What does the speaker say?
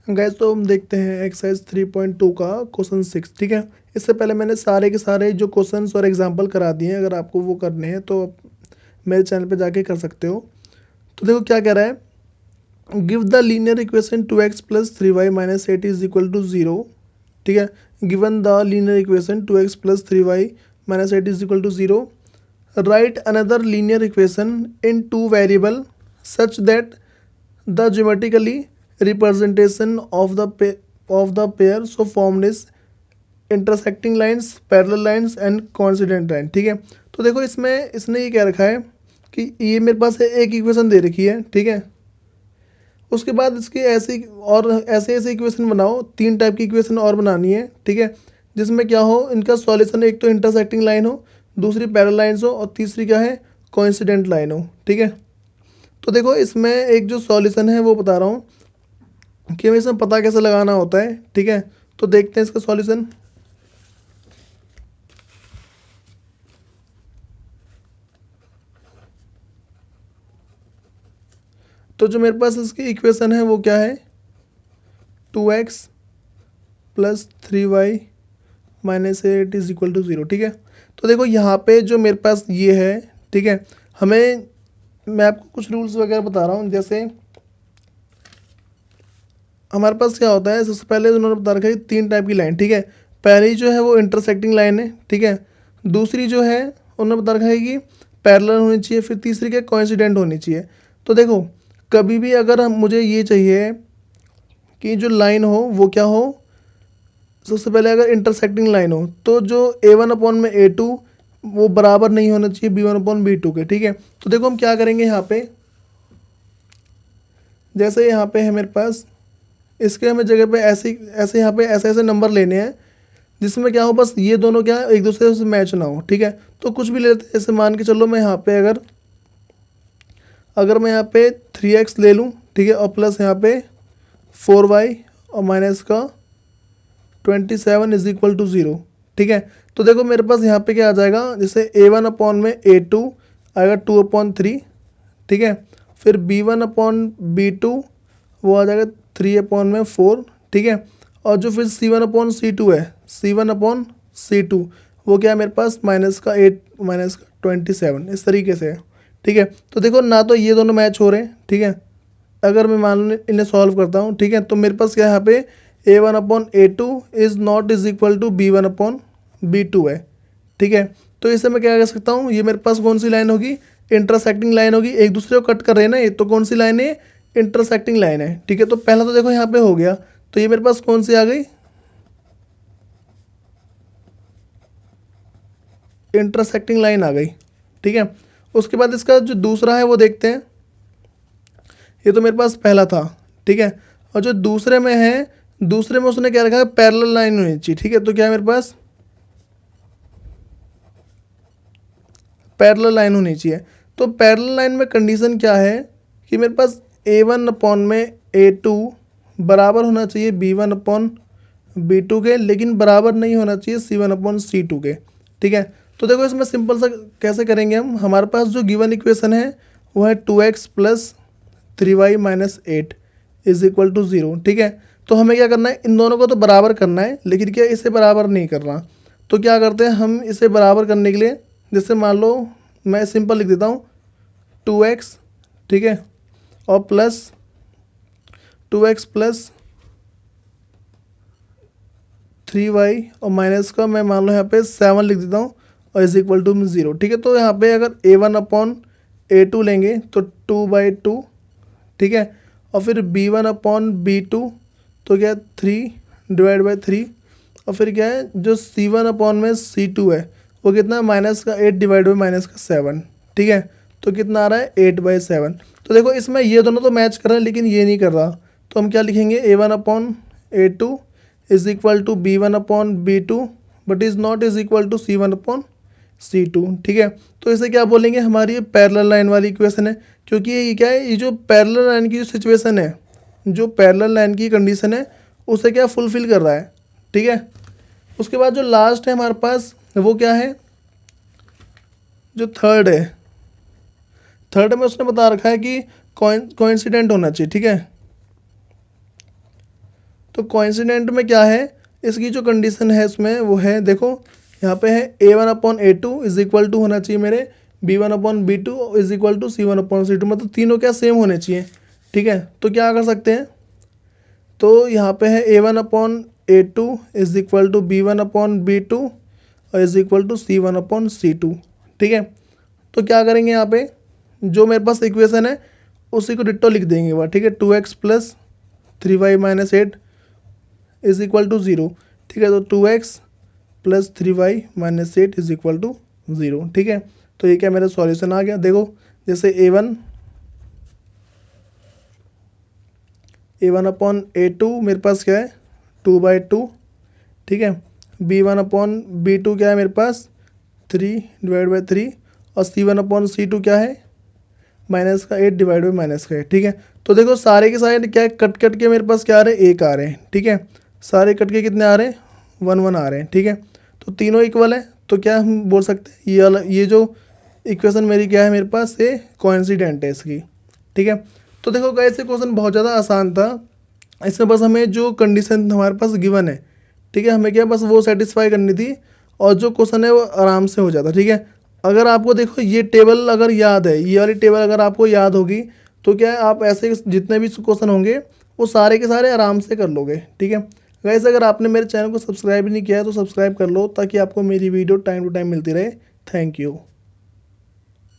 Guys तो हम देखते हैं एक्सरसाइज 3.2 का क्वेश्चन 6। ठीक है, इससे पहले मैंने सारे के सारे जो क्वेश्चंस और एग्जांपल करा दिए हैं। अगर आपको वो करने हैं तो आप मेरे चैनल पे जाके कर सकते हो। तो देखो क्या कह रहा है, give the linear equation 2x plus 3y minus 8 is equal to 0। ठीक है, given the linear equation 2x plus 3y minus 8 is equal to 0, right another linear equation in two variable such that the geometrically representation of the pair so formed is intersecting lines, parallel lines and coincident line। ठीक है, तो देखो इसमें इसने ये क्या रखा है कि ये मेरे पास है एक इक्वेशन दे रखी है। ठीक है, उसके बाद इसकी ऐसी और ऐसे इक्वेशन बनाओ, तीन टाइप की इक्वेशन और बनानी है। ठीक है, जिसमें क्या हो, इनका सॉल्यूशन एक तो इंटरसेक्टिंग लाइन हो, दूसरी पैरेलल लाइन्स हो और तीसरी क्या है, कोइंसिडेंट लाइन हो। ठीक है, तो देखो इसमें एक जो सॉल्यूशन है वो बता रहा हूँ कि हमें इसमें पता कैसे लगाना होता है। ठीक है, तो देखते हैं इसका सॉल्यूशन। तो जो मेरे पास इसकी इक्वेशन है वो क्या है, 2x plus 3y minus 8 is equal to 0। ठीक है, तो देखो यहाँ पे जो मेरे पास ये है, ठीक है, हमें मैं आपको कुछ रूल्स वगैरह बता रहा हूँ। जैसे हमारे पास क्या होता है, सबसे पहले उन्होंने बता रखा है तीन टाइप की लाइन। ठीक है, पहली जो है वो इंटरसेक्टिंग लाइन है। ठीक है, दूसरी जो है उन्होंने बता रखा है कि पैरेलल होनी चाहिए, फिर तीसरी क्या, कोइंसिडेंट होनी चाहिए। तो देखो कभी भी अगर मुझे ये चाहिए कि जो लाइन हो वो क्या हो, सबसे पहले अगर इंटरसेक्टिंग लाइन हो तो जो A1/A2 वो बराबर नहीं होना चाहिए B1/B2 के। ठीक है, तो देखो हम क्या करेंगे यहाँ पे, जैसे यहाँ पे है मेरे पास, इसके हमें जगह पे ऐसे ऐसे यहाँ पे ऐसे ऐसे नंबर लेने हैं जिसमें क्या हो, बस ये दोनों क्या एक दूसरे से मैच ना हो। ठीक है, तो कुछ भी लेते हैं, जैसे मान के चलो मैं यहाँ पे अगर मैं यहाँ पे 3x ले लूँ, ठीक है, और प्लस यहाँ पे 4y और माइनस का 27 इज इक्वल टू 0। ठीक है, तो देखो मेरे पास यहाँ पे क्या आ जाएगा, जैसे A1/A2 आएगा 2/3। ठीक है, फिर B1/B2 वो आ जाएगा 3/4। ठीक है, और जो फिर C1/C2 है, C1/C2 वो क्या है मेरे पास, माइनस का 8 माइनस का 27, इस तरीके से है। ठीक है, तो देखो ना तो ये दोनों मैच हो रहे हैं। ठीक है, अगर मैं मान लो इन्हें सॉल्व करता हूँ, ठीक है, तो मेरे पास क्या है यहाँ पे A1/A2 is not is equal to B1/B2 है। ठीक है, तो इसे मैं क्या कह सकता हूँ, ये मेरे पास कौन सी लाइन होगी, इंटरसेक्टिंग लाइन होगी, एक दूसरे को कट कर रहे हैं ना ये, तो कौन सी लाइन है, इंटरसेक्टिंग लाइन है। ठीक है, तो पहला तो देखो यहाँ पे हो गया, तो ये मेरे पास कौन सी आ गई, इंटरसेक्टिंग लाइन आ गई। ठीक है, उसके बाद इसका जो दूसरा है वो देखते हैं। ये तो मेरे पास पहला था। ठीक है, और जो दूसरे में है, दूसरे में उसने क्या रखा है, पैरेलल लाइन होनी चाहिए। ठीक है, तो क्या है मेरे पास, पैरेलल लाइन होनी चाहिए। तो पैरेलल लाइन में कंडीशन क्या है कि मेरे पास A1/A2 बराबर होना चाहिए B1/B2 के, लेकिन बराबर नहीं होना चाहिए C1/C2 के। ठीक है, तो देखो इसमें सिंपल सा कैसे करेंगे हम, हमारे पास जो गिवन इक्वेशन है वो है 2x plus 3y minus 8 is equal to 0। ठीक है, तो हमें क्या करना है, इन दोनों को तो बराबर करना है, लेकिन क्या इसे बराबर नहीं करना। तो क्या करते हैं हम, इसे बराबर करने के लिए, जैसे मान लो मैं सिंपल लिख देता हूँ 2x। ठीक है, और प्लस 2x प्लस 3y और माइनस का मैं मान लो यहाँ पे 7 लिख देता हूँ और इज इक्वल टू 0। ठीक है, तो यहाँ पे अगर A1/A2 लेंगे तो 2/2। ठीक है, और फिर B1/B2 तो क्या 3/3, और फिर क्या है जो C1/C2 है वो कितना, माइनस का 8 डिवाइड बाई माइनस का 7। ठीक है, तो कितना आ रहा है 8/7। तो देखो इसमें ये दोनों तो मैच कर रहे हैं लेकिन ये नहीं कर रहा, तो हम क्या लिखेंगे, A1/A2 is equal to B1/B2 but is not is equal to C1/C2। ठीक है, तो इसे क्या बोलेंगे, हमारी पैरेलल लाइन वाली इक्वेशन है, क्योंकि ये क्या है, ये जो पैरेलल लाइन की जो सिचुएशन है, जो पैरेलल लाइन की कंडीशन है उसे क्या फुलफिल कर रहा है। ठीक है, उसके बाद जो लास्ट है हमारे पास वो क्या है, जो थर्ड है, थर्ड में उसने बता रखा है कि कोइंसिडेंट होना चाहिए। ठीक है, तो कोइंसिडेंट में क्या है, इसकी जो कंडीशन है इसमें वो है, देखो यहाँ पे है A1/A2 इज इक्वल टू होना चाहिए मेरे B1/B2 is equal to C1/C2, मतलब तीनों क्या सेम होने चाहिए। ठीक है, तो क्या कर सकते हैं, तो यहाँ पे है A1/A2 is equal to B1/B2 और इज इक्वल टू C1/C2। ठीक है, तो क्या करेंगे यहाँ पे, जो मेरे पास इक्वेशन है उसी को डिट्टो लिख देंगे वह। ठीक है, 2x plus 3y minus 8 is equal to 0। ठीक है, तो 2x plus 3y minus 8 is equal to 0। ठीक है, तो ये क्या मेरा सॉल्यूशन आ गया। देखो जैसे A1/A2 मेरे पास क्या है 2/2। ठीक है, B1/B2 क्या है मेरे पास 3/3 और C1/C2 क्या है माइनस का 8 डिवाइड बाई माइनस का 8। ठीक है, तो देखो सारे के सारे क्या है, कट कट के मेरे पास क्या आ रहे हैं 1 आ रहे हैं। ठीक है, सारे कट के कितने आ रहे हैं 1 1 आ रहे हैं। ठीक है, तो तीनों इक्वल है, तो क्या हम बोल सकते हैं ये जो इक्वेशन मेरी क्या है मेरे पास ये कोइंसिडेंट है इसकी। ठीक है, तो देखो गाइस ये क्वेश्चन बहुत ज़्यादा आसान था, इसमें बस हमें जो कंडीशन हमारे पास गिवन है, ठीक है, हमें क्या बस वो सेटिस्फाई करनी थी और जो क्वेश्चन है वो आराम से हो जाता। ठीक है, अगर आपको देखो ये टेबल अगर याद है, ये वाली टेबल अगर आपको याद होगी तो क्या है आप ऐसे जितने भी क्वेश्चन होंगे वो सारे के सारे आराम से कर लोगे। ठीक है गाइस, अगर आपने मेरे चैनल को सब्सक्राइब नहीं किया है तो सब्सक्राइब कर लो ताकि आपको मेरी वीडियो टाइम टू टाइम मिलती रहे। Thank you.